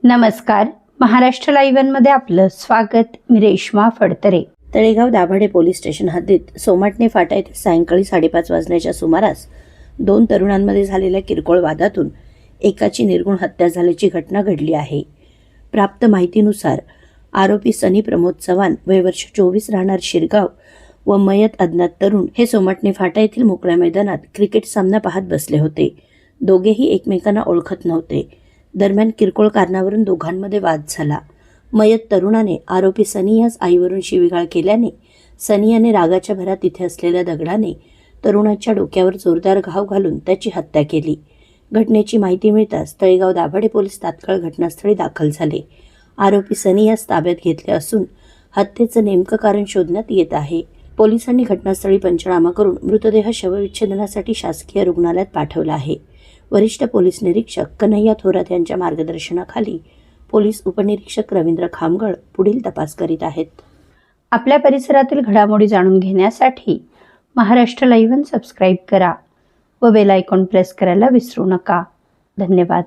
नमस्कार. महाराष्ट्र लाईव्ह मध्ये आपलं स्वागत. मी रेश्मा फडतरे. तळेगाव दाभाडे पोलीस स्टेशन हद्दीत सोमाटणे फाटा येथे सायंकाळी 5:30 वाजण्याच्या सुमारास 2 तरुणांमध्ये झालेल्या किरकोळ वादातून एकाची निर्गुण हत्या झाल्याची घटना घडली आहे. प्राप्त माहितीनुसार आरोपी सनी प्रमोद चव्हाण वय वर्ष 24 राहणार शिरगाव व मयत अज्ञात तरुण हे सोमाटणे फाटा येथील मोकळ्या मैदानात क्रिकेट सामना पाहत बसले होते. दोघेही एकमेकांना ओळखत नव्हते. दरम्यान किरकोळ कारणावरून दोघांमध्ये वाद झाला. मयत तरुणाने आरोपी सनी यास आईवरून शिवीगाळ केल्याने सनी याने रागाच्या भरात तिथे असलेल्या दगडाने तरुणाच्या डोक्यावर जोरदार घाव घालून त्याची हत्या केली. घटनेची माहिती मिळताच तळेगाव दाभाडे पोलीस तात्काळ घटनास्थळी दाखल झाले. आरोपी सनी यास ताब्यात घेतले असून हत्येचं नेमकं कारण शोधण्यात येत आहे. पोलिसांनी घटनास्थळी पंचनामा करून मृतदेह शवविच्छेदनासाठी शासकीय रुग्णालयात पाठवला आहे. वरिष्ठ पोलीस निरीक्षक कन्हैया थोरात यांच्या मार्गदर्शनाखाली पोलीस उपनिरीक्षक रवींद्र खामगळ पुढील तपास करीत आहेत. आपल्या परिसरातील घडामोडी जाणून घेण्यासाठी महाराष्ट्र लाईव्ह सबस्क्राईब करा व बेल आयकॉन प्रेस करायला विसरू नका. धन्यवाद.